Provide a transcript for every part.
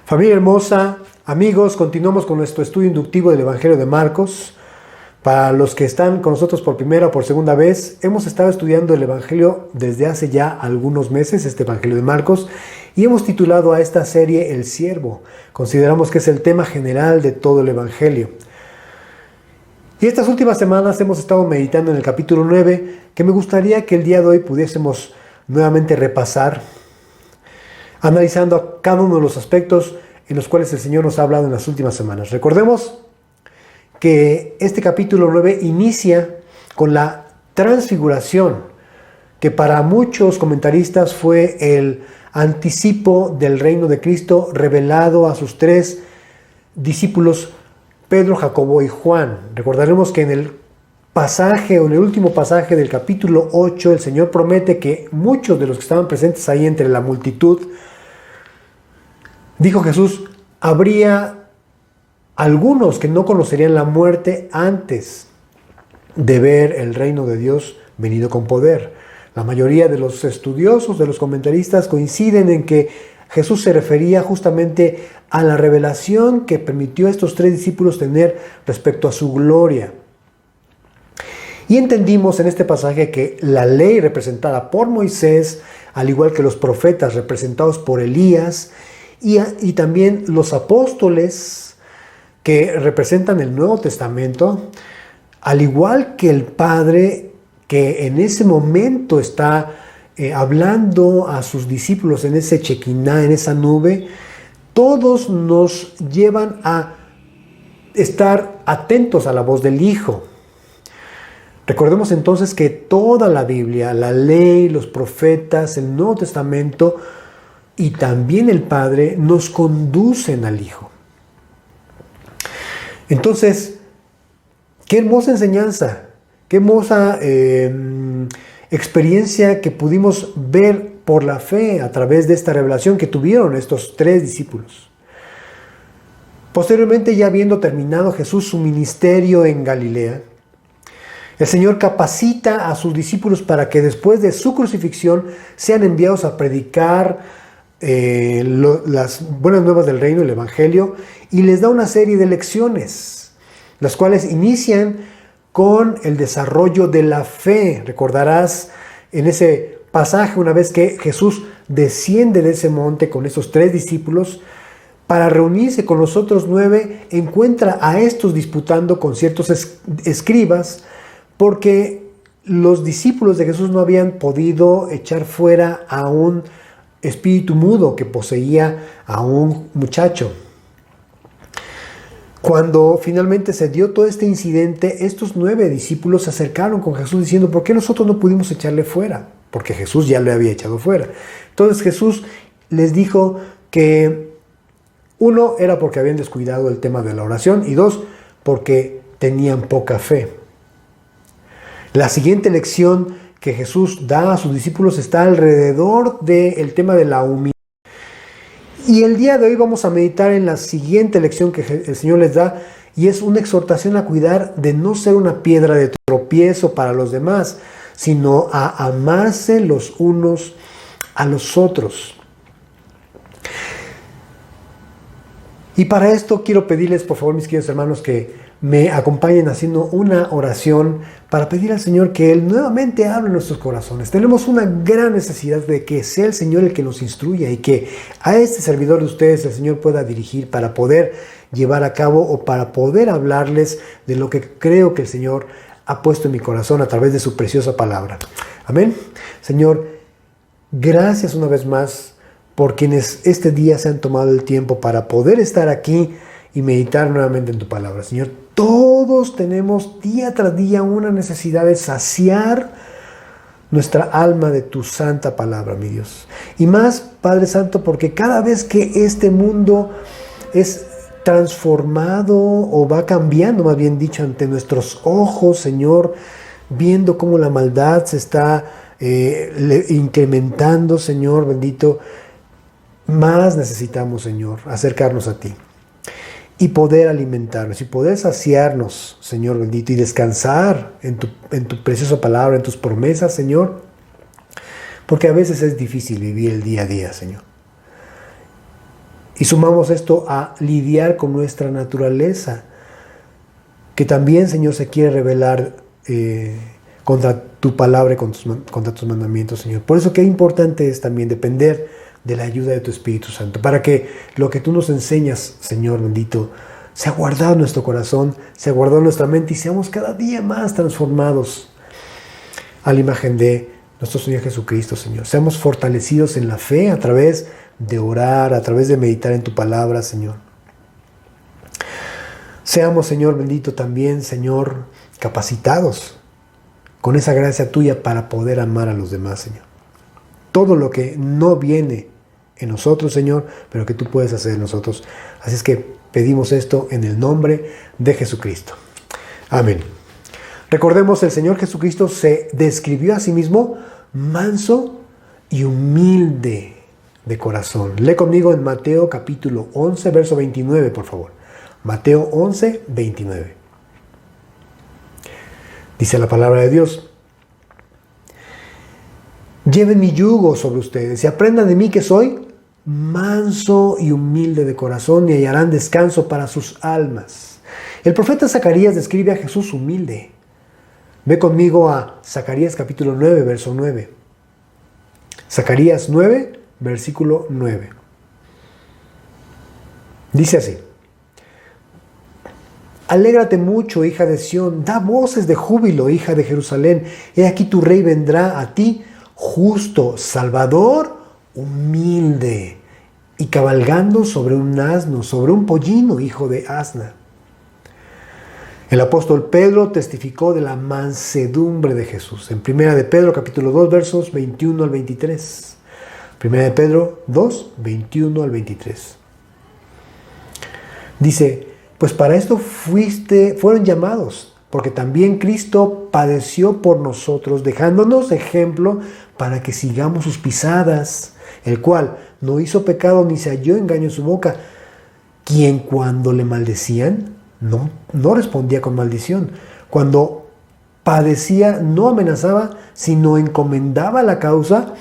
Familia hermosa, amigos, continuamos con nuestro estudio inductivo del Evangelio de Marcos. Para los que están con nosotros por primera o por segunda vez, hemos estado estudiando el Evangelio desde hace ya algunos meses, este Evangelio de Marcos, y hemos titulado a esta serie El Siervo. Consideramos que es el tema general de todo el Evangelio. Y estas últimas semanas hemos estado meditando en el capítulo 9, que me gustaría que el día de hoy pudiésemos nuevamente repasar, analizando cada uno de los aspectos en los cuales el Señor nos ha hablado en las últimas semanas. Recordemos que este capítulo 9 inicia con la transfiguración, que para muchos comentaristas fue el anticipo del reino de Cristo revelado a sus tres discípulos, Pedro, Jacobo y Juan. Recordaremos que en el pasaje o en el último pasaje del capítulo 8, el Señor promete que muchos de los que estaban presentes ahí entre la multitud, dijo Jesús, habría algunos que no conocerían la muerte antes de ver el reino de Dios venido con poder. La mayoría de los estudiosos, de los comentaristas, coinciden en que Jesús se refería justamente a la revelación que permitió a estos tres discípulos tener respecto a su gloria. Y entendimos en este pasaje que la ley representada por Moisés, al igual que los profetas representados por Elías, y también los apóstoles que representan el Nuevo Testamento, al igual que el Padre que en ese momento está hablando a sus discípulos en ese Shekinah, en esa nube, todos nos llevan a estar atentos a la voz del Hijo. Recordemos entonces que toda la Biblia, la ley, los profetas, el Nuevo Testamento y también el Padre nos conducen al Hijo. Entonces, qué hermosa enseñanza, qué hermosa experiencia que pudimos ver por la fe a través de esta revelación que tuvieron estos tres discípulos. Posteriormente, ya habiendo terminado Jesús su ministerio en Galilea, el Señor capacita a sus discípulos para que después de su crucifixión sean enviados a predicar las buenas nuevas del reino, el Evangelio, y les da una serie de lecciones, las cuales inician con el desarrollo de la fe. Recordarás en ese pasaje, una vez que Jesús desciende de ese monte con esos tres discípulos, para reunirse con los otros 9, encuentra a estos disputando con ciertos escribas, porque los discípulos de Jesús no habían podido echar fuera a un espíritu mudo que poseía a un muchacho. Cuando finalmente se dio todo este incidente, estos 9 discípulos se acercaron con Jesús diciendo, ¿por qué nosotros no pudimos echarle fuera? Porque Jesús ya le había echado fuera. Entonces Jesús les dijo que 1 era porque habían descuidado el tema de la oración y 2 porque tenían poca fe. La siguiente lección que Jesús da a sus discípulos está alrededor del tema de la humildad. Y el día de hoy vamos a meditar en la siguiente lección que el Señor les da, y es una exhortación a cuidar de no ser una piedra de tropiezo para los demás, sino a amarse los unos a los otros. Y para esto quiero pedirles, por favor, mis queridos hermanos, que me acompañen haciendo una oración para pedir al Señor que Él nuevamente hable en nuestros corazones. Tenemos una gran necesidad de que sea el Señor el que nos instruya y que a este servidor de ustedes el Señor pueda dirigir para poder llevar a cabo o para poder hablarles de lo que creo que el Señor ha puesto en mi corazón a través de su preciosa palabra. Amén. Señor, gracias una vez más por quienes este día se han tomado el tiempo para poder estar aquí y meditar nuevamente en tu palabra. Señor, todos tenemos día tras día una necesidad de saciar nuestra alma de tu santa palabra, mi Dios. Y más, Padre Santo, porque cada vez que este mundo es transformado o va cambiando, más bien dicho, ante nuestros ojos, Señor, viendo cómo la maldad se está incrementando, Señor bendito, más necesitamos, Señor, acercarnos a ti y poder alimentarnos y poder saciarnos, Señor bendito, y descansar en tu preciosa palabra, en tus promesas, Señor, porque a veces es difícil vivir el día a día, Señor. Y sumamos esto a lidiar con nuestra naturaleza, que también, Señor, se quiere rebelar contra tu palabra y contra tus mandamientos, Señor. Por eso qué importante es también depender de la ayuda de tu Espíritu Santo, para que lo que tú nos enseñas, Señor bendito, sea guardado en nuestro corazón, sea guardado en nuestra mente y seamos cada día más transformados a la imagen de nuestro Señor Jesucristo, Señor. Seamos fortalecidos en la fe a través de orar, a través de meditar en tu palabra, Señor. Seamos, Señor bendito, también, Señor, capacitados con esa gracia tuya para poder amar a los demás, Señor. Todo lo que no viene en nosotros, Señor, pero que tú puedes hacer en nosotros. Así es que pedimos esto en el nombre de Jesucristo. Amén. Recordemos, el Señor Jesucristo se describió a sí mismo manso y humilde de corazón. Lee conmigo en Mateo capítulo 11, verso 29, por favor. Mateo 11, 29. Dice la palabra de Dios: lleven mi yugo sobre ustedes y aprendan de mí, que soy manso y humilde de corazón, y hallarán descanso para sus almas. El profeta Zacarías describe a Jesús humilde. Ve conmigo a Zacarías capítulo 9, verso 9. Zacarías 9, versículo 9. Dice así: alégrate mucho, hija de Sión, da voces de júbilo, hija de Jerusalén. He aquí tu rey vendrá a ti, justo, salvador, humilde, y cabalgando sobre un asno, sobre un pollino, hijo de asna. El apóstol Pedro testificó de la mansedumbre de Jesús. En 1 de Pedro, capítulo 2, versos 21 al 23. 1 de Pedro 2, 21 al 23. Dice: pues para esto fueron llamados, porque también Cristo padeció por nosotros, dejándonos ejemplo para que sigamos sus pisadas, el cual no hizo pecado ni se halló engaño en su boca, quien cuando le maldecían, no respondía con maldición. Cuando padecía, no amenazaba, sino encomendaba la causa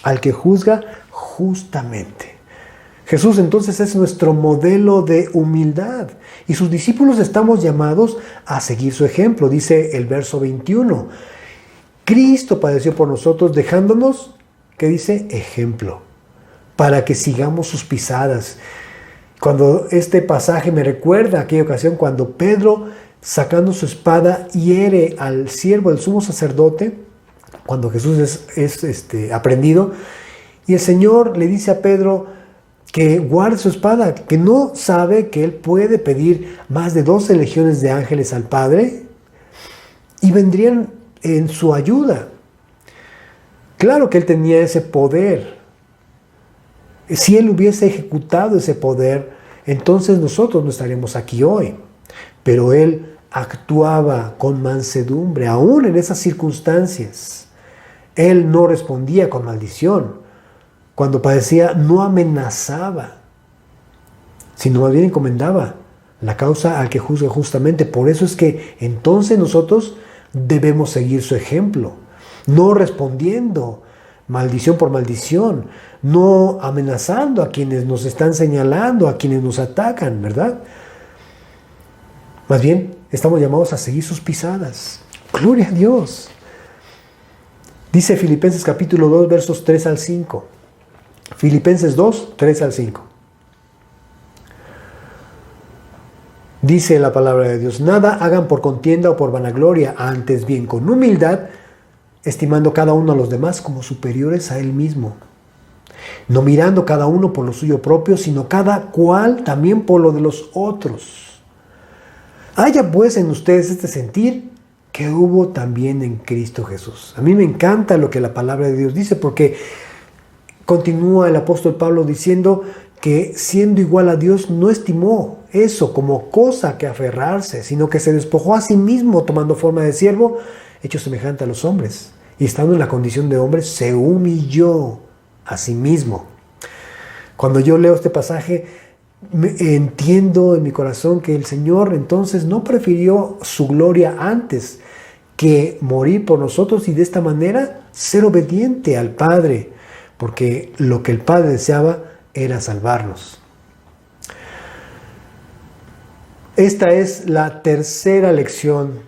al que juzga justamente. Jesús entonces es nuestro modelo de humildad y sus discípulos estamos llamados a seguir su ejemplo. Dice el verso 21, Cristo padeció por nosotros dejándonos, ¿qué dice? Ejemplo, para que sigamos sus pisadas. Cuando este pasaje me recuerda aquella ocasión cuando Pedro, sacando su espada, hiere al siervo del sumo sacerdote, cuando Jesús es aprendido, y el Señor le dice a Pedro que guarde su espada, que no sabe que él puede pedir más de 12 legiones de ángeles al Padre y vendrían en su ayuda. Claro que él tenía ese poder. Si él hubiese ejecutado ese poder, entonces nosotros no estaríamos aquí hoy. Pero él actuaba con mansedumbre, aún en esas circunstancias. Él no respondía con maldición. Cuando padecía, no amenazaba, sino más bien encomendaba la causa al que juzga justamente. Por eso es que entonces nosotros debemos seguir su ejemplo, no respondiendo maldición por maldición, no amenazando a quienes nos están señalando, a quienes nos atacan, ¿verdad? Más bien, estamos llamados a seguir sus pisadas. ¡Gloria a Dios! Dice Filipenses capítulo 2, versos 3 al 5. Filipenses 2, 3 al 5. Dice la palabra de Dios: nada hagan por contienda o por vanagloria, antes bien con humildad, estimando cada uno a los demás como superiores a él mismo, no mirando cada uno por lo suyo propio, sino cada cual también por lo de los otros. Haya pues en ustedes este sentir que hubo también en Cristo Jesús. A mí me encanta lo que la palabra de Dios dice, porque continúa el apóstol Pablo diciendo que siendo igual a Dios no estimó eso como cosa que aferrarse, sino que se despojó a sí mismo tomando forma de siervo, hecho semejante a los hombres. Y estando en la condición de hombre, se humilló a sí mismo. Cuando yo leo este pasaje, entiendo en mi corazón que el Señor entonces no prefirió su gloria antes que morir por nosotros y de esta manera ser obediente al Padre, porque lo que el Padre deseaba era salvarnos. Esta es la tercera lección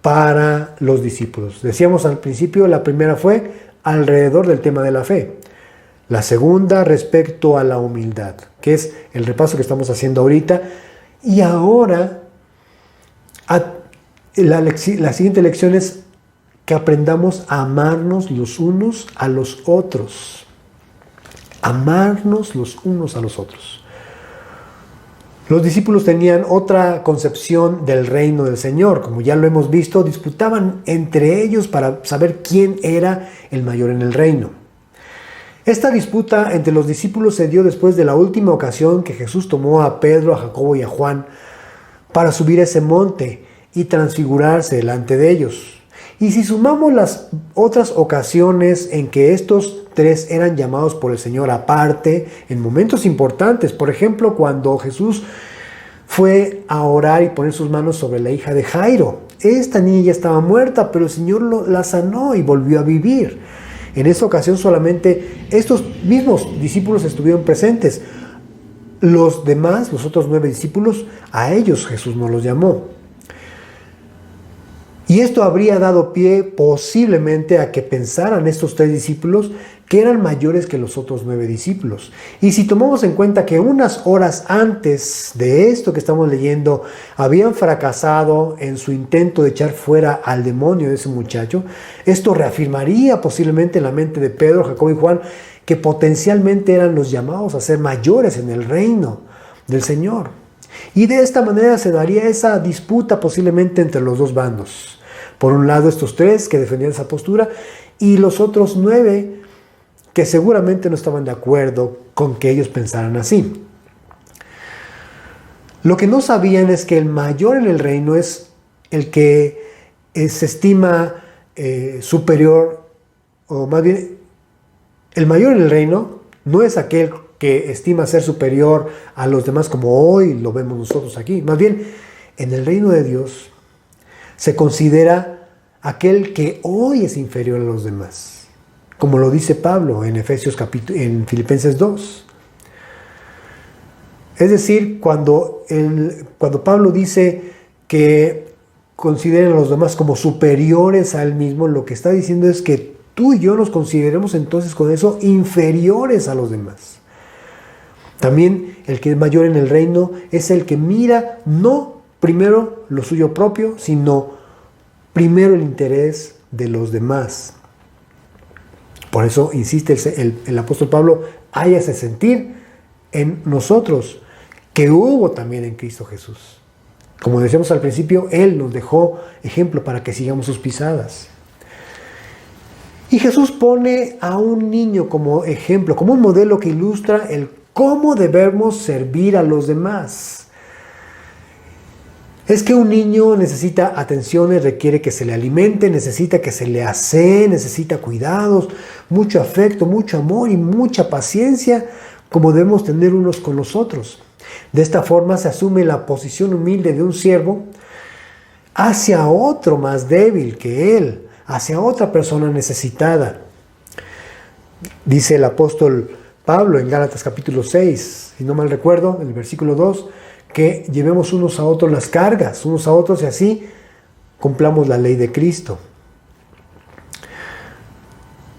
para los discípulos. Decíamos al principio, la primera fue alrededor del tema de la fe. La segunda respecto a la humildad, que es el repaso que estamos haciendo ahorita. Y ahora, la siguiente lección es que aprendamos a amarnos los unos a los otros. Amarnos los unos a los otros. Los discípulos tenían otra concepción del reino del Señor. Como ya lo hemos visto, disputaban entre ellos para saber quién era el mayor en el reino. Esta disputa entre los discípulos se dio después de la última ocasión que Jesús tomó a Pedro, a Jacobo y a Juan para subir ese monte y transfigurarse delante de ellos. Y si sumamos las otras ocasiones en que estos tres eran llamados por el Señor aparte, en momentos importantes, por ejemplo, cuando Jesús fue a orar y poner sus manos sobre la hija de Jairo. Esta niña ya estaba muerta, pero el Señor la sanó y volvió a vivir. En esa ocasión solamente estos mismos discípulos estuvieron presentes. Los demás, los otros 9 discípulos, a ellos Jesús no los llamó. Y esto habría dado pie posiblemente a que pensaran estos 3 discípulos que eran mayores que los otros 9 discípulos. Y si tomamos en cuenta que unas horas antes de esto que estamos leyendo habían fracasado en su intento de echar fuera al demonio de ese muchacho, esto reafirmaría posiblemente en la mente de Pedro, Jacobo y Juan que potencialmente eran los llamados a ser mayores en el reino del Señor. Y de esta manera se daría esa disputa posiblemente entre los dos bandos. Por un lado estos 3 que defendían esa postura y los otros 9 que seguramente no estaban de acuerdo con que ellos pensaran así. Lo que no sabían es que el mayor en el reino es el que se estima superior, o más bien, el mayor en el reino no es aquel que estima ser superior a los demás como hoy lo vemos nosotros aquí. Más bien, en el reino de Dios se considera aquel que hoy es inferior a los demás, como lo dice Pablo en en Filipenses 2. Es decir, cuando Pablo dice que consideren a los demás como superiores a él mismo, lo que está diciendo es que tú y yo nos consideremos entonces con eso inferiores a los demás. También el que es mayor en el reino es el que mira no primero lo suyo propio, sino primero el interés de los demás. Por eso insiste el apóstol Pablo, háyase sentir en nosotros que hubo también en Cristo Jesús. Como decíamos al principio, Él nos dejó ejemplo para que sigamos sus pisadas. Y Jesús pone a un niño como ejemplo, como un modelo que ilustra el cómo debemos servir a los demás. Es que un niño necesita atenciones, requiere que se le alimente, necesita que se le asee, necesita cuidados, mucho afecto, mucho amor y mucha paciencia, como debemos tener unos con los otros. De esta forma se asume la posición humilde de un siervo hacia otro más débil que él, hacia otra persona necesitada. Dice el apóstol Pablo en Gálatas capítulo 6, si no mal recuerdo, en el versículo 2, que llevemos unos a otros las cargas, unos a otros y así cumplamos la ley de Cristo.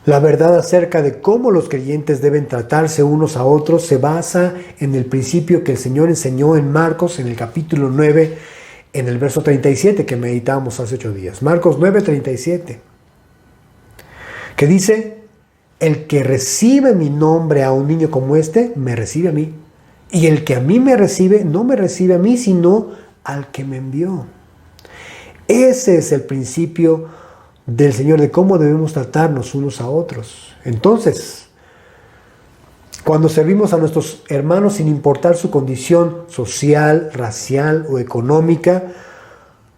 La verdad acerca de cómo los creyentes deben tratarse unos a otros se basa en el principio que el Señor enseñó en Marcos, en el capítulo 9, en el verso 37 que meditamos hace 8 días. Marcos 9, 37. Que dice, el que recibe mi nombre a un niño como este, me recibe a mí. Y el que a mí me recibe, no me recibe a mí, sino al que me envió. Ese es el principio del Señor, de cómo debemos tratarnos unos a otros. Entonces, cuando servimos a nuestros hermanos sin importar su condición social, racial o económica,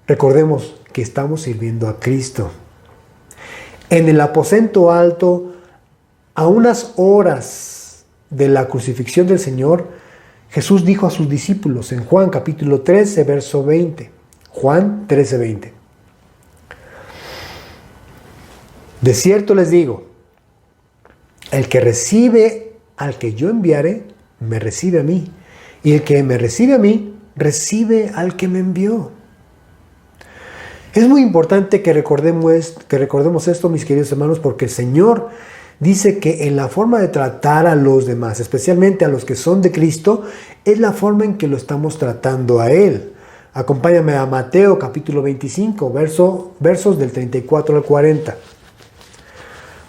recordemos que estamos sirviendo a Cristo. En el aposento alto, a unas horas de la crucifixión del Señor, Jesús dijo a sus discípulos en Juan capítulo 13, verso 20. Juan 13, 20. De cierto les digo, el que recibe al que yo enviare, me recibe a mí. Y el que me recibe a mí, recibe al que me envió. Es muy importante que recordemos esto, mis queridos hermanos, porque el Señor dice que en la forma de tratar a los demás, especialmente a los que son de Cristo, es la forma en que lo estamos tratando a Él. Acompáñame a Mateo capítulo 25, versos del 34 al 40.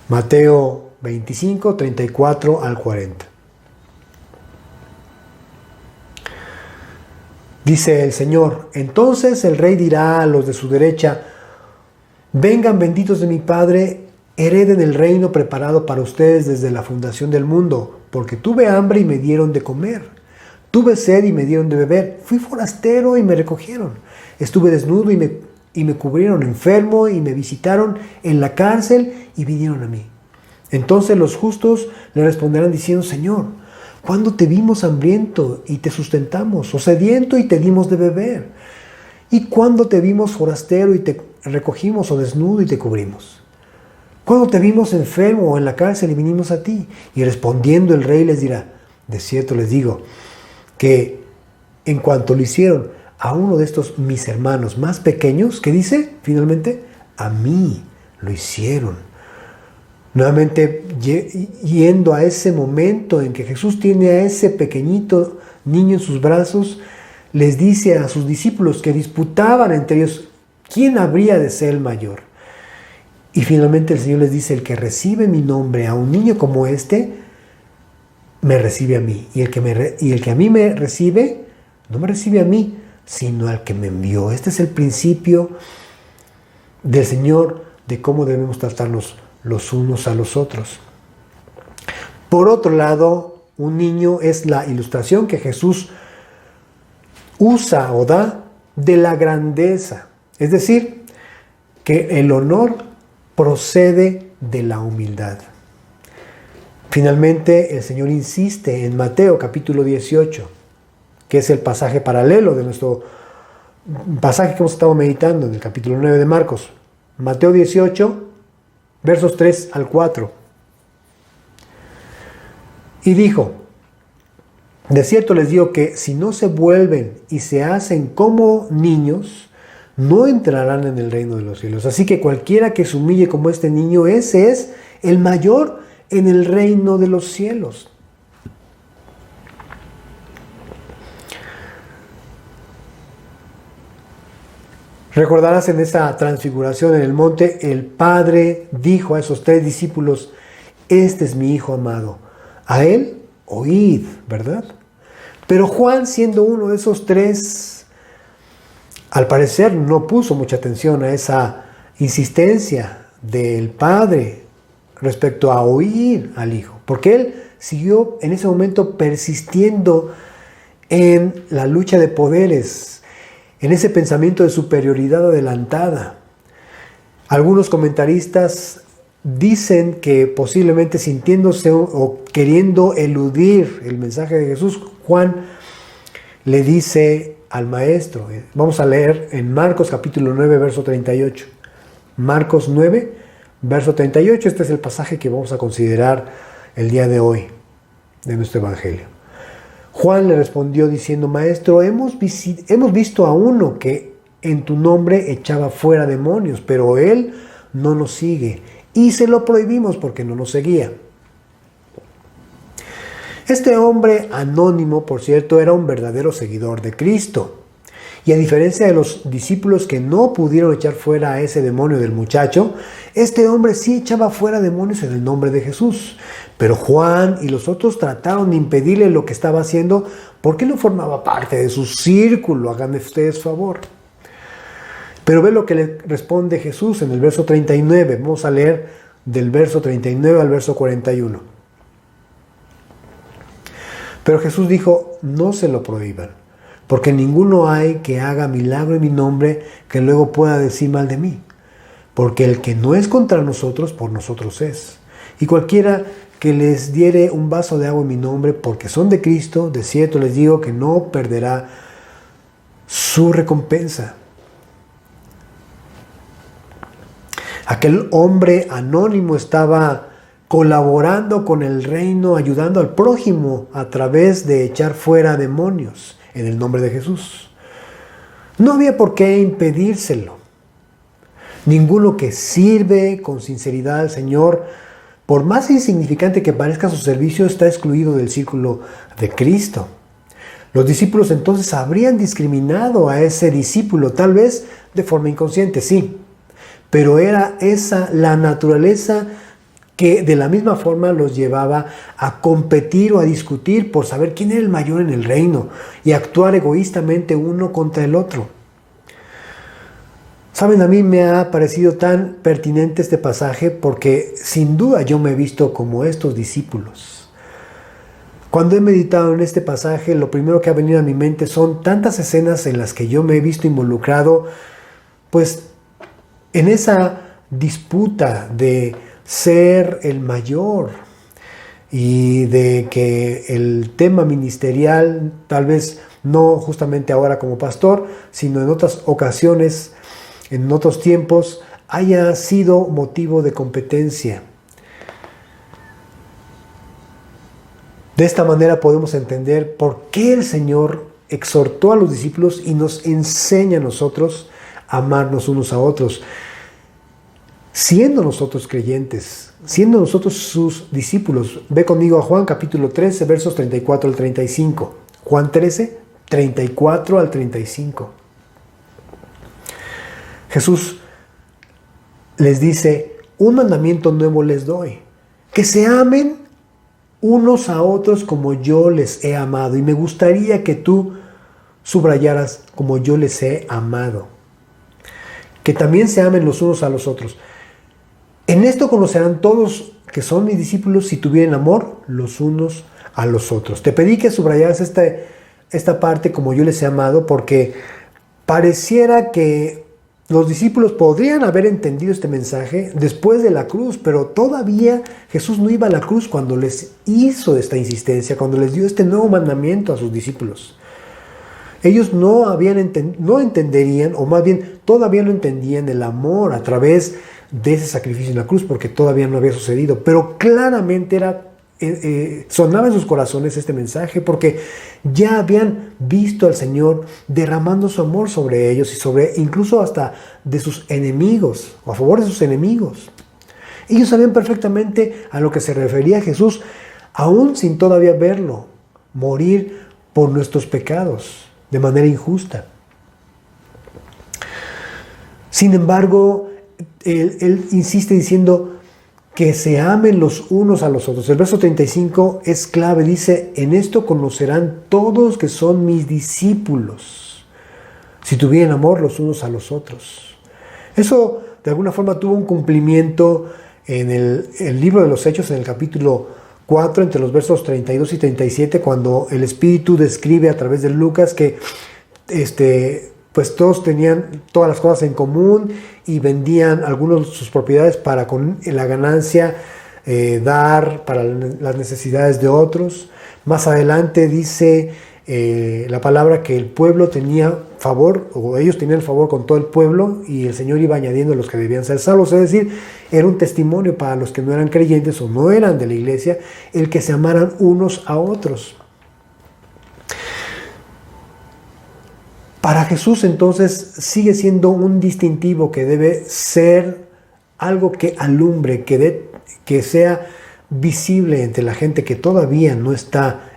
Mateo 25, 34 al 40. Dice el Señor: entonces el rey dirá a los de su derecha: vengan benditos de mi Padre, hereden el reino preparado para ustedes desde la fundación del mundo, porque tuve hambre y me dieron de comer, tuve sed y me dieron de beber, fui forastero y me recogieron, estuve desnudo y me cubrieron, enfermo y me visitaron, en la cárcel y vinieron a mí. Entonces los justos le responderán diciendo: Señor, ¿cuándo te vimos hambriento y te sustentamos, o sediento y te dimos de beber? ¿Y cuándo te vimos forastero y te recogimos, o desnudo y te cubrimos? ¿Cuándo te vimos enfermo o en la cárcel y vinimos a ti? Y respondiendo el rey les dirá: de cierto les digo que en cuanto lo hicieron a uno de estos mis hermanos más pequeños, ¿qué dice finalmente? A mí lo hicieron. Nuevamente, yendo a ese momento en que Jesús tiene a ese pequeñito niño en sus brazos, les dice a sus discípulos que disputaban entre ellos quién habría de ser el mayor. Y finalmente el Señor les dice: el que recibe mi nombre a un niño como este, me recibe a mí. Y el que a mí me recibe, no me recibe a mí, sino al que me envió. Este es el principio del Señor de cómo debemos tratarnos los unos a los otros. Por otro lado, un niño es la ilustración que Jesús usa o da de la grandeza. Es decir, que el honor procede de la humildad. Finalmente, el Señor insiste en Mateo capítulo 18, que es el pasaje paralelo de nuestro pasaje que hemos estado meditando en el capítulo 9 de Marcos. Mateo 18, versos 3 al 4. Y dijo: de cierto les digo que si no se vuelven y se hacen como niños, no entrarán en el reino de los cielos. Así que cualquiera que se humille como este niño, ese es el mayor en el reino de los cielos. Recordarás en esa transfiguración en el monte, el Padre dijo a esos 3 discípulos: este es mi Hijo amado, a él oíd, ¿verdad? Pero Juan, siendo uno de esos 3, al parecer no puso mucha atención a esa insistencia del Padre respecto a oír al Hijo, porque él siguió en ese momento persistiendo en la lucha de poderes, en ese pensamiento de superioridad adelantada. Algunos comentaristas dicen que posiblemente sintiéndose o queriendo eludir el mensaje de Jesús, Juan le dice al maestro. Vamos a leer en Marcos capítulo 9, verso 38. Marcos 9, verso 38. Este es el pasaje que vamos a considerar el día de hoy de nuestro evangelio. Juan le respondió diciendo: Maestro, hemos visto a uno que en tu nombre echaba fuera demonios, pero él no nos sigue y se lo prohibimos porque no nos seguía. Este hombre anónimo, por cierto, era un verdadero seguidor de Cristo. Y a diferencia de los discípulos que no pudieron echar fuera a ese demonio del muchacho, este hombre sí echaba fuera demonios en el nombre de Jesús. Pero Juan y los otros trataron de impedirle lo que estaba haciendo porque no formaba parte de su círculo. Háganme ustedes favor. Pero ve lo que le responde Jesús en el verso 39. Vamos a leer del verso 39 al verso 41. Pero Jesús dijo: no se lo prohíban, porque ninguno hay que haga milagro en mi nombre que luego pueda decir mal de mí. Porque el que no es contra nosotros, por nosotros es. Y cualquiera que les diere un vaso de agua en mi nombre, porque son de Cristo, de cierto les digo que no perderá su recompensa. Aquel hombre anónimo estaba colaborando con el reino, ayudando al prójimo a través de echar fuera demonios. en el nombre de Jesús. No había por qué impedírselo. Ninguno que sirve con sinceridad al Señor, por más insignificante que parezca su servicio, está excluido del círculo de Cristo. Los discípulos entonces habrían discriminado a ese discípulo, tal vez de forma inconsciente, sí, pero era esa la naturaleza que de la misma forma los llevaba a competir o a discutir por saber quién era el mayor en el reino y actuar egoístamente uno contra el otro. Saben, a mí me ha parecido tan pertinente este pasaje porque sin duda yo me he visto como estos discípulos. Cuando he meditado en este pasaje, lo primero que ha venido a mi mente son tantas escenas en las que yo me he visto involucrado, pues en esa disputa de ser el mayor y de que el tema ministerial, tal vez no justamente ahora como pastor, sino en otras ocasiones, en otros tiempos, haya sido motivo de competencia. De esta manera podemos entender por qué el Señor exhortó a los discípulos y nos enseña a nosotros a amarnos unos a otros. Siendo nosotros creyentes, siendo nosotros sus discípulos. Ve conmigo a Juan capítulo 13, versos 34 al 35. Juan 13, 34 al 35. Jesús les dice, un mandamiento nuevo les doy, que se amen unos a otros como yo les he amado. Y me gustaría que tú subrayaras como yo les he amado. Que también se amen los unos a los otros. En esto conocerán todos que son mis discípulos si tuvieran amor los unos a los otros. Te pedí que subrayaras esta parte como yo les he amado porque pareciera que los discípulos podrían haber entendido este mensaje después de la cruz, pero todavía Jesús no iba a la cruz cuando les hizo esta insistencia, cuando les dio este nuevo mandamiento a sus discípulos. Ellos no entenderían, o más bien todavía no entendían el amor a través de ese sacrificio en la cruz, porque todavía no había sucedido, pero claramente sonaba en sus corazones este mensaje porque ya habían visto al Señor derramando su amor sobre ellos y sobre incluso hasta de sus enemigos o a favor de sus enemigos. Ellos sabían perfectamente a lo que se refería Jesús, aún sin todavía verlo, morir por nuestros pecados de manera injusta. Sin embargo, él insiste diciendo que se amen los unos a los otros. El verso 35 es clave, dice, en esto conocerán todos que son mis discípulos, si tuvieran amor los unos a los otros. Eso de alguna forma tuvo un cumplimiento en el libro de los Hechos, en el capítulo 4, entre los versos 32 y 37, cuando el Espíritu describe a través de Lucas que pues todos tenían todas las cosas en común y vendían algunos sus propiedades para con la ganancia dar para las necesidades de otros. Más adelante dice la palabra que el pueblo tenía favor, o ellos tenían favor con todo el pueblo, y el Señor iba añadiendo a los que debían ser salvos. Es decir, era un testimonio para los que no eran creyentes o no eran de la iglesia, el que se amaran unos a otros. Para Jesús entonces sigue siendo un distintivo que debe ser algo que alumbre, que sea visible entre la gente que todavía no está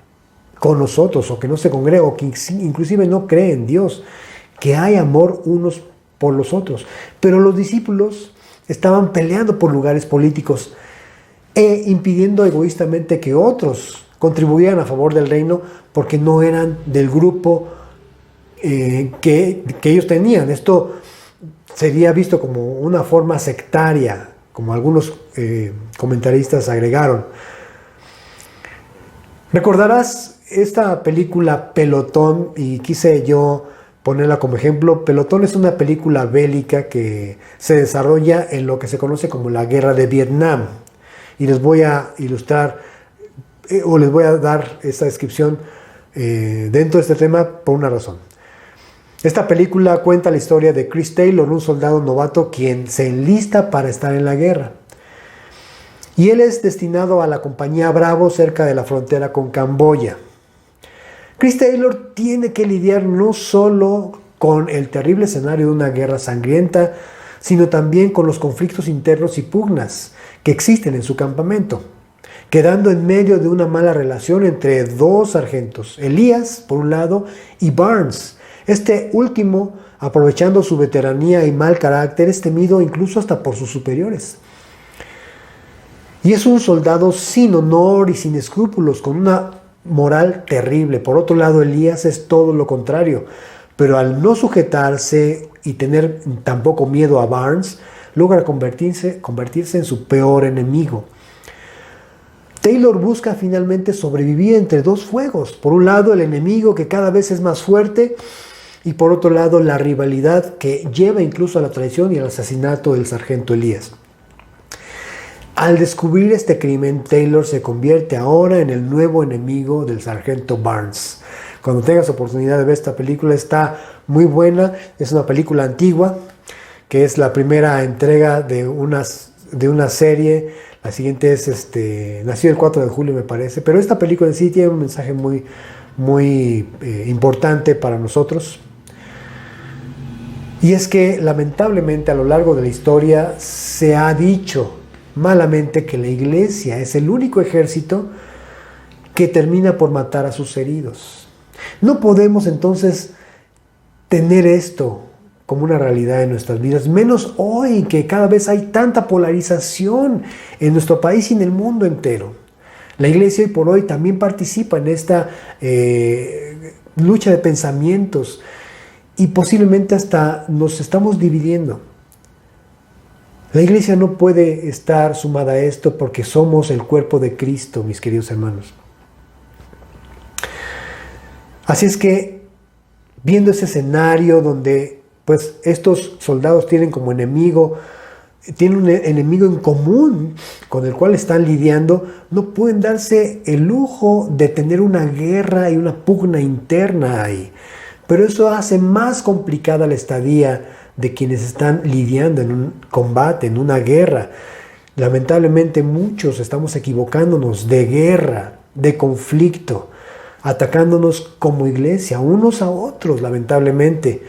con nosotros o que no se congrega o que inclusive no cree en Dios, que hay amor unos por los otros. Pero los discípulos estaban peleando por lugares políticos e impidiendo egoístamente que otros contribuyeran a favor del reino porque no eran del grupo que ellos tenían. Esto sería visto como una forma sectaria, como algunos comentaristas agregaron. Recordarás esta película Pelotón, y quise yo ponerla como ejemplo. Pelotón es una película bélica que se desarrolla en lo que se conoce como la Guerra de Vietnam. Y les voy a ilustrar, o les voy a dar esta descripción dentro de este tema por una razón. Esta película cuenta la historia de Chris Taylor, un soldado novato quien se enlista para estar en la guerra. Y él es destinado a la compañía Bravo cerca de la frontera con Camboya. Chris Taylor tiene que lidiar no solo con el terrible escenario de una guerra sangrienta, sino también con los conflictos internos y pugnas que existen en su campamento, quedando en medio de una mala relación entre dos sargentos, Elías, por un lado, y Barnes. Este último, aprovechando su veteranía y mal carácter, es temido incluso hasta por sus superiores. Y es un soldado sin honor y sin escrúpulos, con una moral terrible. Por otro lado, Elías es todo lo contrario, pero al no sujetarse y tener tampoco miedo a Barnes, logra convertirse en su peor enemigo. Taylor busca finalmente sobrevivir entre dos fuegos. Por un lado, el enemigo que cada vez es más fuerte, y por otro lado, la rivalidad que lleva incluso a la traición y al asesinato del sargento Elías. Al descubrir este crimen, Taylor se convierte ahora en el nuevo enemigo del sargento Barnes. Cuando tengas oportunidad de ver esta película, está muy buena. Es una película antigua, que es la primera entrega de una serie. La siguiente es nació el 4 de julio, me parece. Pero esta película en sí tiene un mensaje muy, muy importante para nosotros. Y es que lamentablemente a lo largo de la historia se ha dicho malamente que la iglesia es el único ejército que termina por matar a sus heridos. No podemos entonces tener esto como una realidad en nuestras vidas, menos hoy que cada vez hay tanta polarización en nuestro país y en el mundo entero. La iglesia hoy por hoy también participa en esta lucha de pensamientos y posiblemente hasta nos estamos dividiendo. La iglesia no puede estar sumada a esto porque somos el cuerpo de Cristo, mis queridos hermanos. Así es que, viendo ese escenario donde pues, estos soldados tienen como enemigo, tienen un enemigo en común con el cual están lidiando, no pueden darse el lujo de tener una guerra y una pugna interna ahí. Pero eso hace más complicada la estadía de quienes están lidiando en un combate, en una guerra. Lamentablemente muchos estamos equivocándonos de guerra, de conflicto, atacándonos como iglesia, unos a otros, lamentablemente.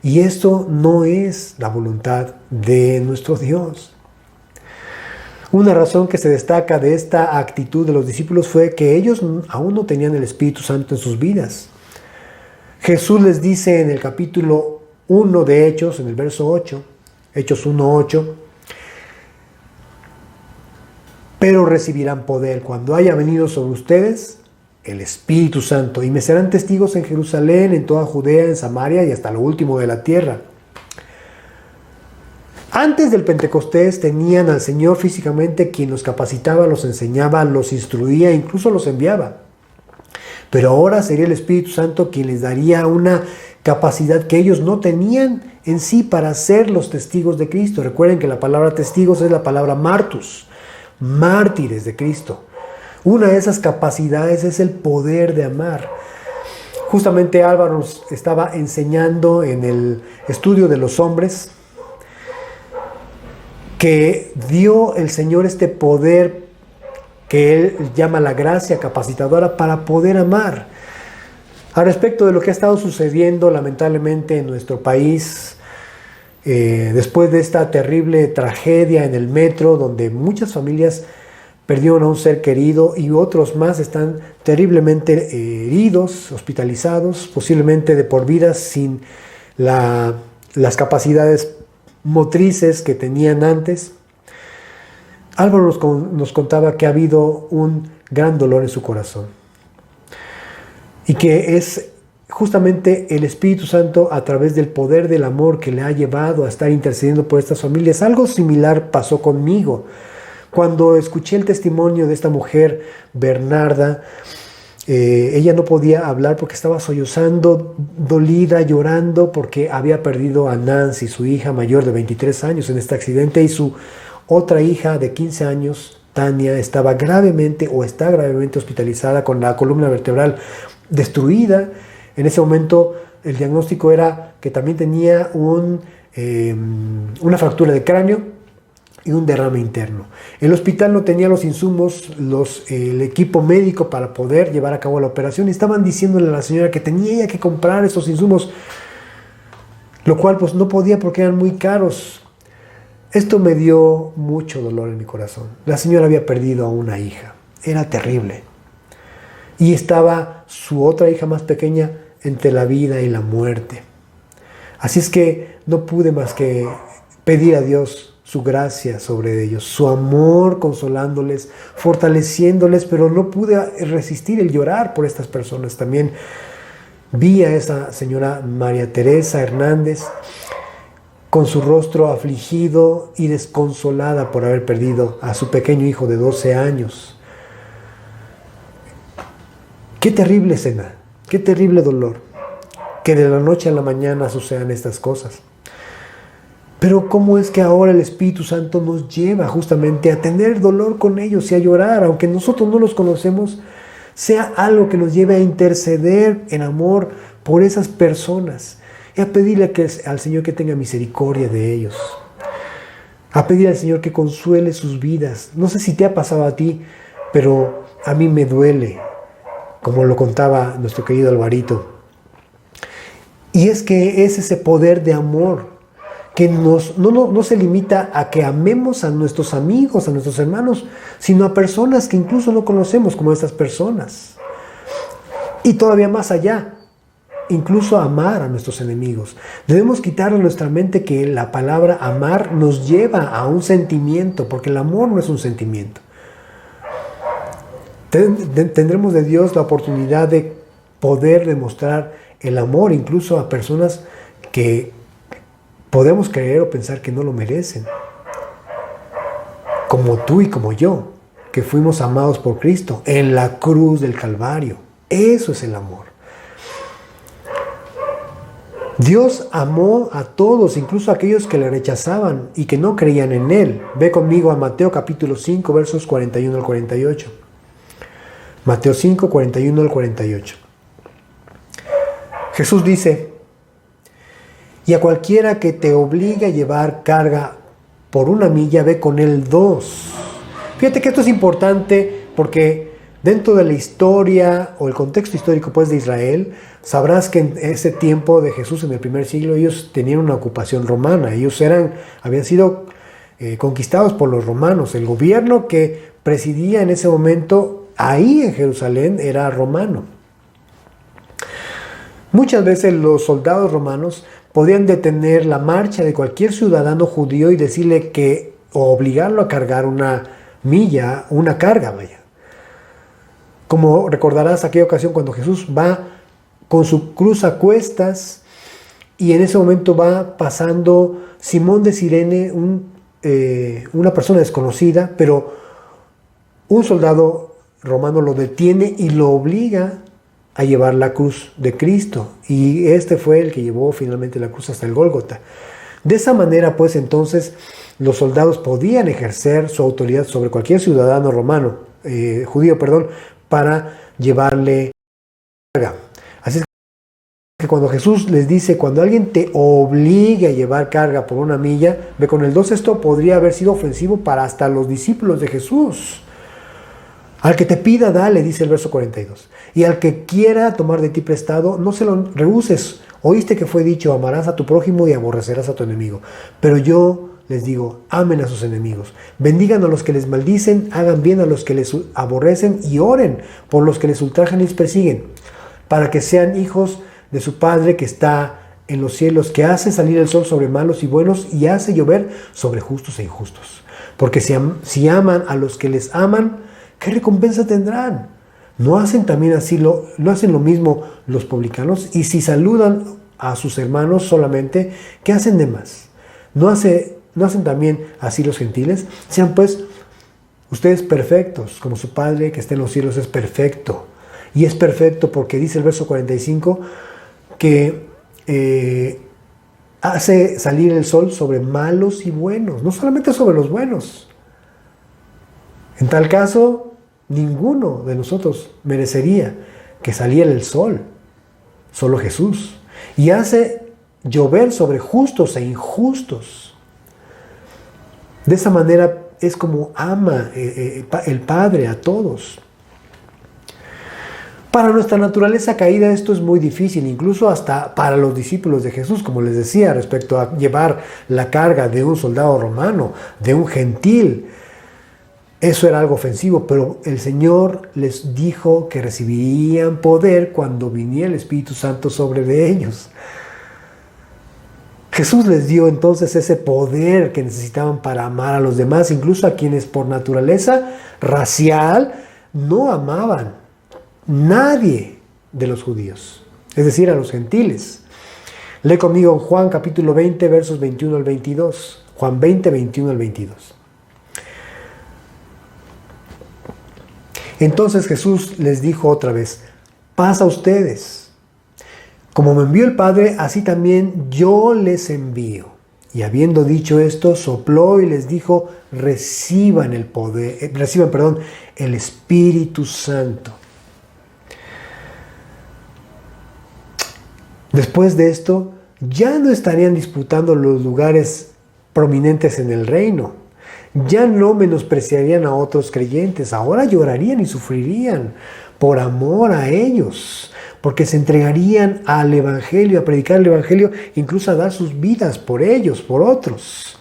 Y esto no es la voluntad de nuestro Dios. Una razón que se destaca de esta actitud de los discípulos fue que ellos aún no tenían el Espíritu Santo en sus vidas. Jesús les dice en el capítulo 1 de Hechos, en el verso 8, Hechos 1:8, pero recibirán poder cuando haya venido sobre ustedes el Espíritu Santo, y me serán testigos en Jerusalén, en toda Judea, en Samaria y hasta lo último de la tierra. Antes del Pentecostés tenían al Señor físicamente, quien los capacitaba, los enseñaba, los instruía, incluso los enviaba. Pero ahora sería el Espíritu Santo quien les daría una capacidad que ellos no tenían en sí para ser los testigos de Cristo. Recuerden que la palabra testigos es la palabra martus, mártires de Cristo. Una de esas capacidades es el poder de amar. Justamente Álvaro nos estaba enseñando en el estudio de los hombres que dio el Señor este poder que Él llama la gracia capacitadora para poder amar. Al respecto de lo que ha estado sucediendo lamentablemente en nuestro país, después de esta terrible tragedia en el metro, donde muchas familias perdieron a un ser querido y otros más están terriblemente heridos, hospitalizados, posiblemente de por vida, sin las capacidades motrices que tenían antes. Álvaro nos contaba que ha habido un gran dolor en su corazón y que es justamente el Espíritu Santo, a través del poder del amor que le ha llevado a estar intercediendo por estas familias. Algo similar pasó conmigo cuando escuché el testimonio de esta mujer, Bernarda. Ella no podía hablar porque estaba sollozando, dolida, llorando, porque había perdido a Nancy, su hija mayor de 23 años, en este accidente, y su otra hija de 15 años, Tania, estaba gravemente o está gravemente hospitalizada con la columna vertebral destruida. En ese momento el diagnóstico era que también tenía una fractura de cráneo y un derrame interno. El hospital no tenía los insumos, el equipo médico para poder llevar a cabo la operación, y estaban diciéndole a la señora que tenía que comprar esos insumos, lo cual pues no podía porque eran muy caros. Esto me dio mucho dolor en mi corazón. La señora había perdido a una hija, era terrible. Y estaba su otra hija más pequeña entre la vida y la muerte. Así es que no pude más que pedir a Dios su gracia sobre ellos, su amor consolándoles, fortaleciéndoles, pero no pude resistir el llorar por estas personas. También vi a esa señora María Teresa Hernández con su rostro afligido y desconsolada por haber perdido a su pequeño hijo de 12 años. Qué terrible escena, qué terrible dolor, que de la noche a la mañana sucedan estas cosas. Pero ¿cómo es que ahora el Espíritu Santo nos lleva justamente a tener dolor con ellos y a llorar, aunque nosotros no los conocemos, sea algo que nos lleve a interceder en amor por esas personas y a pedirle al Señor que tenga misericordia de ellos, a pedir al Señor que consuele sus vidas? No sé si te ha pasado a ti, pero a mí me duele, como lo contaba nuestro querido Alvarito. Y es que es ese poder de amor que no se limita a que amemos a nuestros amigos, a nuestros hermanos, sino a personas que incluso no conocemos como estas personas. Y todavía más allá, incluso amar a nuestros enemigos. Debemos quitar de nuestra mente que la palabra amar nos lleva a un sentimiento, porque el amor no es un sentimiento. Tendremos de Dios la oportunidad de poder demostrar el amor incluso a personas que podemos creer o pensar que no lo merecen, como tú y como yo, que fuimos amados por Cristo en la cruz del Calvario. Eso es el amor. Dios amó a todos, incluso a aquellos que le rechazaban y que no creían en Él. Ve conmigo a Mateo capítulo 5, versos 41 al 48. Mateo 5, 41 al 48. Jesús dice: y a cualquiera que te obligue a llevar carga por 1 milla, ve con él 2. Fíjate que esto es importante porque dentro de la historia o el contexto histórico pues de Israel, sabrás que en ese tiempo de Jesús, en el primer siglo, ellos tenían una ocupación romana. Ellos habían sido conquistados por los romanos. El gobierno que presidía en ese momento ahí en Jerusalén era romano. Muchas veces los soldados romanos podían detener la marcha de cualquier ciudadano judío y decirle o obligarlo a cargar 1 milla, una carga, vaya. Como recordarás aquella ocasión cuando Jesús va con su cruz a cuestas y en ese momento va pasando Simón de Cirene, una persona desconocida, pero un soldado romano lo detiene y lo obliga a llevar la cruz de Cristo, y este fue el que llevó finalmente la cruz hasta el Gólgota. De esa manera, pues entonces, los soldados podían ejercer su autoridad sobre cualquier ciudadano judío, para llevarle carga. Así es que cuando Jesús les dice, cuando alguien te obligue a llevar carga por 1 milla, ve con el 2, esto podría haber sido ofensivo para hasta los discípulos de Jesús. Al que te pida, dale, dice el verso 42. Y al que quiera tomar de ti prestado, no se lo rehuses. Oíste que fue dicho: amarás a tu prójimo y aborrecerás a tu enemigo. Pero yo les digo: amen a sus enemigos. Bendigan a los que les maldicen, hagan bien a los que les aborrecen y oren por los que les ultrajan y les persiguen, para que sean hijos de su Padre que está en los cielos, que hace salir el sol sobre malos y buenos y hace llover sobre justos e injustos. Porque si aman a los que les aman, ¿qué recompensa tendrán? ¿No hacen lo mismo los publicanos? Y si saludan a sus hermanos solamente, ¿qué hacen de más? ¿No hacen también así los gentiles? Sean pues ustedes perfectos, como su Padre que está en los cielos es perfecto. Y es perfecto porque dice el verso 45 que hace salir el sol sobre malos y buenos, no solamente sobre los buenos. En tal caso, ninguno de nosotros merecería que saliera el sol, solo Jesús. Y hace llover sobre justos e injustos. De esa manera es como ama el Padre a todos. Para nuestra naturaleza caída esto es muy difícil, incluso hasta para los discípulos de Jesús, como les decía, respecto a llevar la carga de un soldado romano, de un gentil. Eso era algo ofensivo, pero el Señor les dijo que recibirían poder cuando viniera el Espíritu Santo sobre de ellos. Jesús les dio entonces ese poder que necesitaban para amar a los demás, incluso a quienes por naturaleza racial no amaban. Nadie de los judíos, es decir, a los gentiles. Lee conmigo en Juan capítulo 20, versos 21 al 22. Juan 20, 21 al 22. Entonces Jesús les dijo otra vez: paz a ustedes. Como me envió el Padre, así también yo les envío. Y habiendo dicho esto, sopló y les dijo: reciban el Espíritu Santo. Después de esto, ya no estarían disputando los lugares prominentes en el reino. Ya no menospreciarían a otros creyentes. Ahora llorarían y sufrirían por amor a ellos, porque se entregarían al Evangelio, a predicar el Evangelio, incluso a dar sus vidas por ellos, por otros.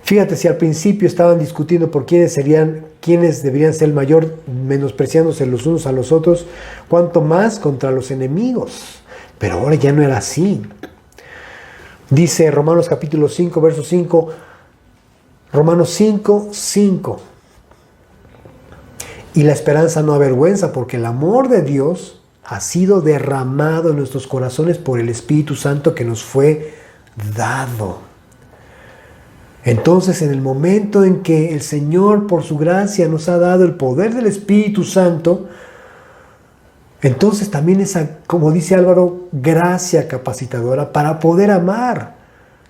Fíjate, si al principio estaban discutiendo por quiénes deberían ser el mayor, menospreciándose los unos a los otros, cuanto más contra los enemigos. Pero ahora ya no era así. Dice Romanos capítulo 5, verso 5, Romanos 5, 5. Y la esperanza no avergüenza, porque el amor de Dios ha sido derramado en nuestros corazones por el Espíritu Santo que nos fue dado. Entonces, en el momento en que el Señor, por su gracia, nos ha dado el poder del Espíritu Santo, entonces también esa, como dice Álvaro, gracia capacitadora para poder amar,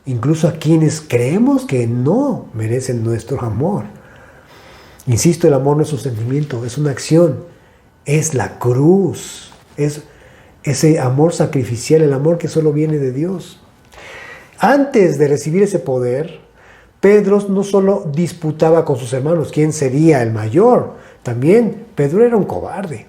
incluso a quienes creemos que no merecen nuestro amor. Insisto, el amor no es un sentimiento, es una acción, es la cruz, es ese amor sacrificial, el amor que solo viene de Dios. Antes de recibir ese poder, Pedro no solo disputaba con sus hermanos quién sería el mayor, también Pedro era un cobarde.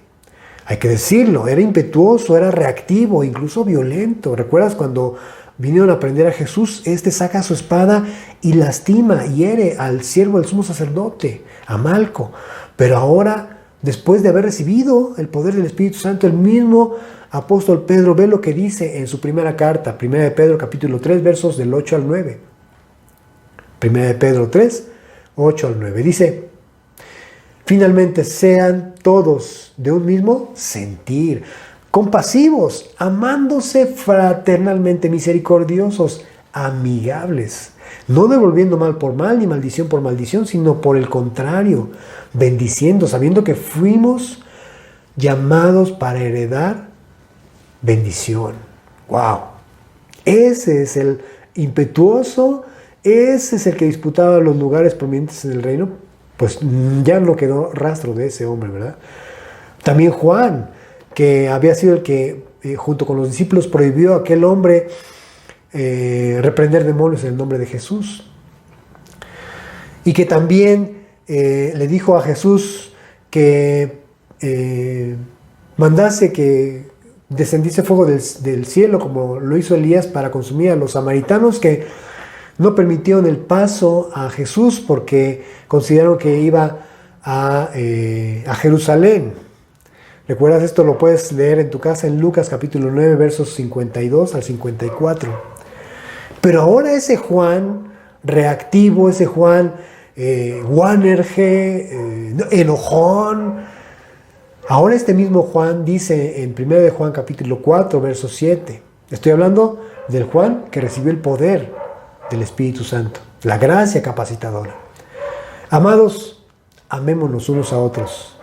Hay que decirlo, era impetuoso, era reactivo, incluso violento. ¿Recuerdas cuando vinieron a prender a Jesús? Este saca su espada y lastima, hiere al siervo del sumo sacerdote, a Malco. Pero ahora, después de haber recibido el poder del Espíritu Santo, el mismo apóstol Pedro ve lo que dice en su primera carta, 1 de Pedro capítulo 3, versos del 8 al 9. 1 de Pedro 3, 8 al 9. Dice: finalmente sean todos de un mismo sentir, compasivos, amándose fraternalmente, misericordiosos, amigables, no devolviendo mal por mal ni maldición por maldición, sino por el contrario, bendiciendo, sabiendo que fuimos llamados para heredar bendición. ¡Wow! Ese es el impetuoso, ese es el que disputaba los lugares prominentes en el reino. Pues ya no quedó rastro de ese hombre, ¿verdad? También Juan, que había sido el que, junto con los discípulos, prohibió a aquel hombre reprender demonios en el nombre de Jesús. Y que también le dijo a Jesús que mandase que descendiese fuego del cielo, como lo hizo Elías para consumir a los samaritanos, que no permitieron el paso a Jesús porque consideraron que iba a Jerusalén. ¿Recuerdas esto? Lo puedes leer en tu casa en Lucas capítulo 9, versos 52 al 54. Pero ahora ese Juan reactivo, ese Juan guanerge, enojón, ahora este mismo Juan dice en 1 de Juan capítulo 4, verso 7. Estoy hablando del Juan que recibió el poder del Espíritu Santo, la gracia capacitadora. Amados, amémonos unos a otros,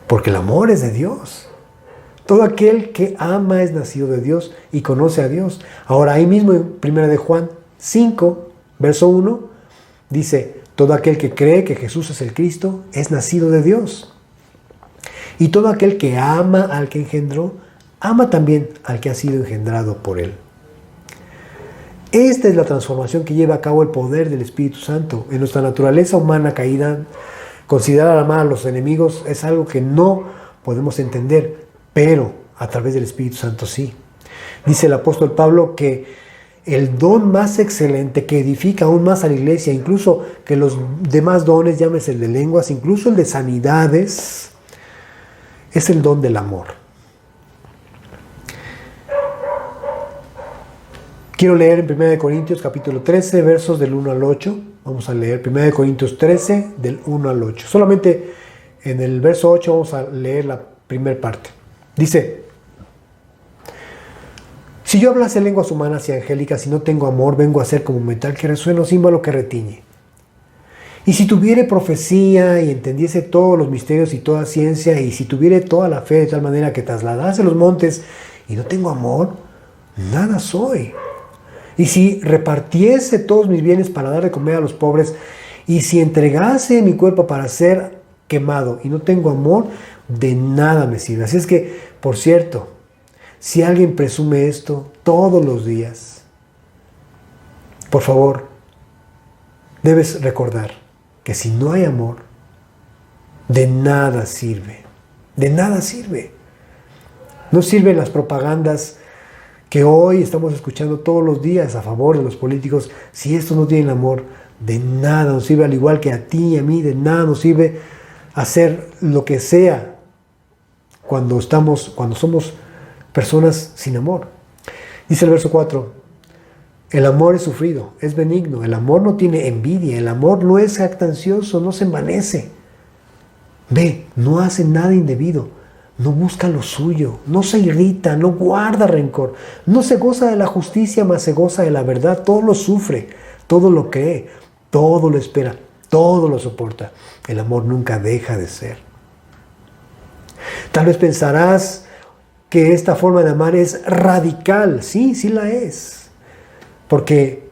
porque el amor es de Dios. Todo aquel que ama es nacido de Dios y conoce a Dios. Ahora ahí mismo en 1 de Juan 5, verso 1, dice: todo aquel que cree que Jesús es el Cristo es nacido de Dios. Y todo aquel que ama al que engendró, ama también al que ha sido engendrado por él. Esta es la transformación que lleva a cabo el poder del Espíritu Santo. En nuestra naturaleza humana caída, considerar amar a los enemigos es algo que no podemos entender, pero a través del Espíritu Santo sí. Dice el apóstol Pablo que el don más excelente que edifica aún más a la iglesia, incluso que los demás dones, llámese el de lenguas, incluso el de sanidades, es el don del amor. Quiero leer en 1 Corintios capítulo 13, versos del 1 al 8. Vamos a leer 1 Corintios 13, del 1 al 8. Solamente en el verso 8 vamos a leer la primera parte. Dice: si yo hablase lenguas humanas y angélicas y no tengo amor, vengo a ser como metal que resuena o címbalo que retiñe. Y si tuviere profecía y entendiese todos los misterios y toda ciencia, y si tuviere toda la fe de tal manera que trasladase los montes y no tengo amor, nada soy. Y si repartiese todos mis bienes para dar de comer a los pobres, y si entregase mi cuerpo para ser quemado y no tengo amor, de nada me sirve. Así es que, por cierto, si alguien presume esto todos los días, por favor, debes recordar que si no hay amor, de nada sirve. De nada sirve. No sirven las propagandas que hoy estamos escuchando todos los días a favor de los políticos. Si estos no tienen amor, de nada nos sirve, al igual que a ti y a mí, de nada nos sirve hacer lo que sea cuando somos personas sin amor. Dice el verso 4, el amor es sufrido, es benigno, el amor no tiene envidia, el amor no es jactancioso, no se envanece. Ve, no hace nada indebido, no busca lo suyo, no se irrita, no guarda rencor, no se goza de la justicia, mas se goza de la verdad, todo lo sufre, todo lo cree, todo lo espera, todo lo soporta. El amor nunca deja de ser. Tal vez pensarás que esta forma de amar es radical. Sí, sí la es. Porque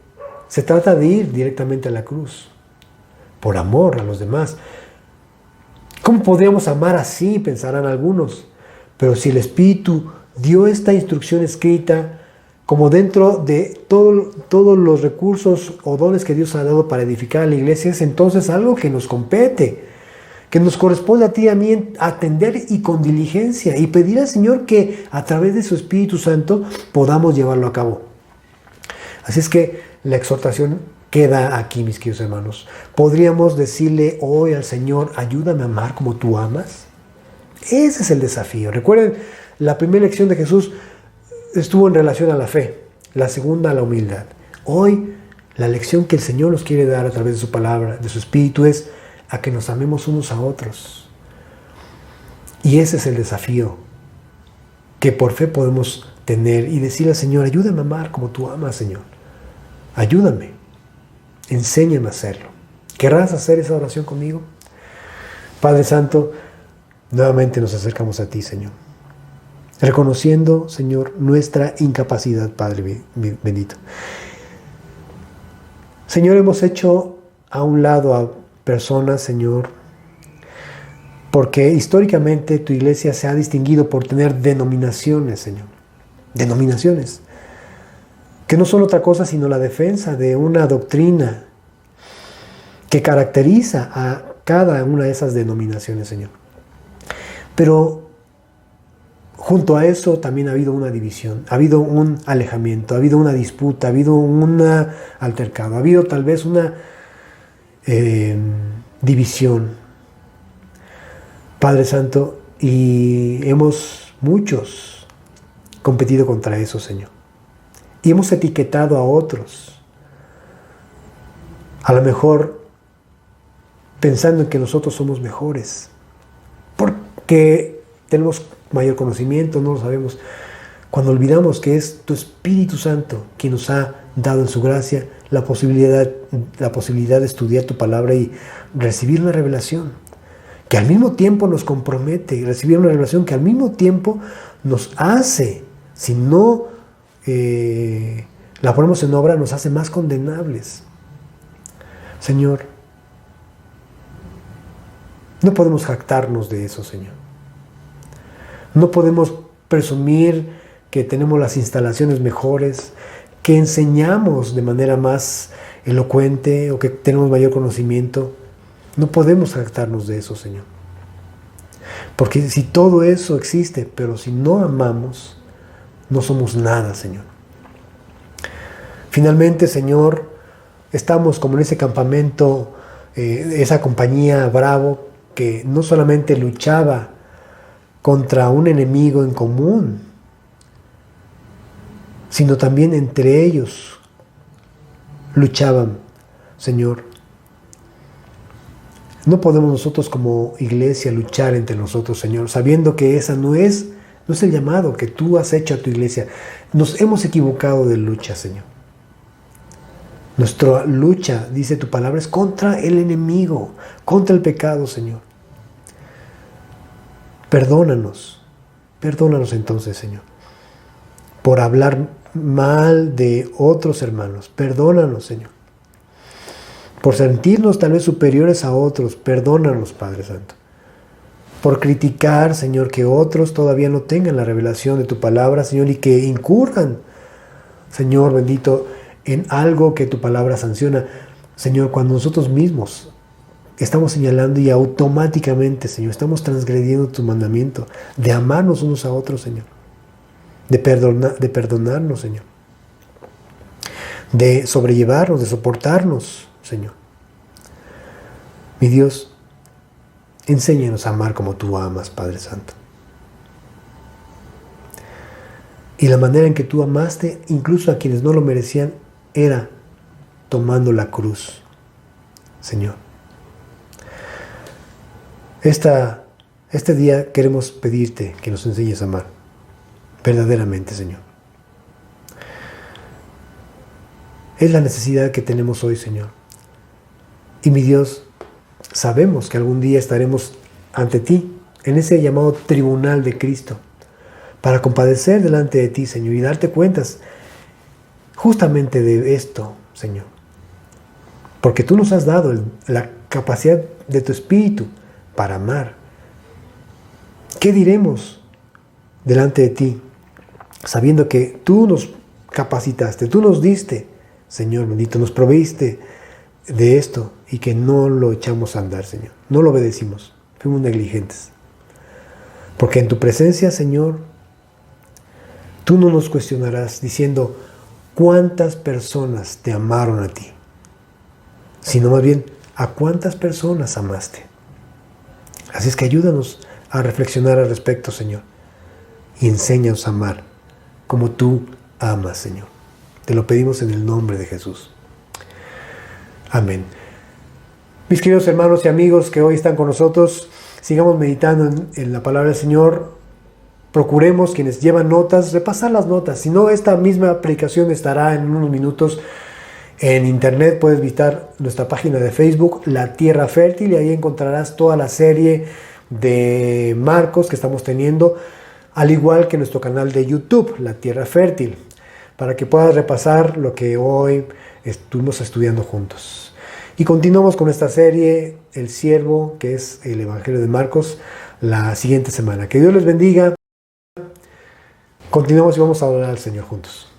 se trata de ir directamente a la cruz, por amor a los demás. ¿Cómo podríamos amar así? Pensarán algunos. Pero si el Espíritu dio esta instrucción escrita, como dentro de todos los recursos o dones que Dios ha dado para edificar a la iglesia, es entonces algo que nos compete, que nos corresponde a ti y a mí atender y con diligencia y pedir al Señor que a través de su Espíritu Santo podamos llevarlo a cabo. Así es que la exhortación queda aquí, mis queridos hermanos. ¿Podríamos decirle hoy al Señor, ayúdame a amar como tú amas? Ese es el desafío. Recuerden, la primera lección de Jesús estuvo en relación a la fe, la segunda a la humildad. Hoy, la lección que el Señor nos quiere dar a través de su palabra, de su Espíritu, es a que nos amemos unos a otros. Y ese es el desafío que por fe podemos tener y decirle al Señor, ayúdame a amar como tú amas, Señor. Ayúdame, enséñame a hacerlo. ¿Querrás hacer esa oración conmigo? Padre Santo, nuevamente nos acercamos a ti, Señor. Reconociendo, Señor, nuestra incapacidad, Padre bendito. Señor, hemos hecho a un lado a personas, Señor, porque históricamente tu iglesia se ha distinguido por tener denominaciones, Señor. Denominaciones que no son otra cosa sino la defensa de una doctrina que caracteriza a cada una de esas denominaciones, Señor. Pero junto a eso también ha habido una división, ha habido un alejamiento, ha habido una disputa, ha habido un altercado, ha habido tal vez una división. Padre Santo, y muchos competido contra eso, Señor. Y hemos etiquetado a otros, a lo mejor pensando en que nosotros somos mejores, porque tenemos mayor conocimiento, no lo sabemos, cuando olvidamos que es tu Espíritu Santo quien nos ha dado en su gracia la posibilidad de estudiar tu palabra y recibir una revelación que al mismo tiempo nos compromete, y recibir una revelación que al mismo tiempo nos hace, si no la ponemos en obra, nos hace más condenables. Señor, no podemos jactarnos de eso, Señor. No podemos presumir que tenemos las instalaciones mejores, que enseñamos de manera más elocuente o que tenemos mayor conocimiento. No podemos jactarnos de eso, Señor. Porque si todo eso existe, pero si no amamos, no somos nada, Señor. Finalmente, Señor, estamos como en ese campamento, esa compañía Bravo, que no solamente luchaba contra un enemigo en común, sino también entre ellos luchaban, Señor. No podemos nosotros como iglesia luchar entre nosotros, Señor, sabiendo que esa no es el llamado que tú has hecho a tu iglesia. Nos hemos equivocado de lucha, Señor. Nuestra lucha, dice tu palabra, es contra el enemigo, contra el pecado, Señor. Perdónanos entonces, Señor, por hablar mal de otros hermanos. Perdónanos, Señor. Por sentirnos tal vez superiores a otros. Perdónanos, Padre Santo. Por criticar, Señor, que otros todavía no tengan la revelación de tu palabra, Señor, y que incurran, Señor bendito, en algo que tu palabra sanciona. Señor, cuando nosotros mismos estamos señalando y automáticamente, Señor, estamos transgrediendo tu mandamiento de amarnos unos a otros, Señor. De perdonarnos, Señor. De sobrellevarnos, de soportarnos, Señor. Mi Dios, enséñanos a amar como tú amas, Padre Santo. Y la manera en que tú amaste, incluso a quienes no lo merecían, era tomando la cruz, Señor. Este día queremos pedirte que nos enseñes a amar verdaderamente, Señor. Es la necesidad que tenemos hoy, Señor. Y mi Dios, sabemos que algún día estaremos ante ti, en ese llamado tribunal de Cristo, para compadecer delante de ti, Señor, y darte cuentas justamente de esto, Señor. Porque tú nos has dado la capacidad de tu Espíritu para amar. ¿Qué diremos delante de ti? Sabiendo que tú nos capacitaste, tú nos diste, Señor bendito, nos proveíste de esto y que no lo echamos a andar, Señor. No lo obedecimos, fuimos negligentes. Porque en tu presencia, Señor, tú no nos cuestionarás diciendo cuántas personas te amaron a ti, sino más bien a cuántas personas amaste. Así es que ayúdanos a reflexionar al respecto, Señor, y enséñanos a amar como tú amas, Señor. Te lo pedimos en el nombre de Jesús. Amén. Mis queridos hermanos y amigos que hoy están con nosotros, sigamos meditando en la palabra del Señor. Procuremos, quienes llevan notas, repasar las notas. Si no, esta misma predicación estará en unos minutos en internet. Puedes visitar nuestra página de Facebook, La Tierra Fértil, y ahí encontrarás toda la serie de Marcos que estamos teniendo, al igual que nuestro canal de YouTube, La Tierra Fértil, para que puedas repasar lo que hoy estuvimos estudiando juntos. Y continuamos con esta serie, El Siervo, que es el Evangelio de Marcos, la siguiente semana. Que Dios les bendiga. Continuamos y vamos a adorar al Señor juntos.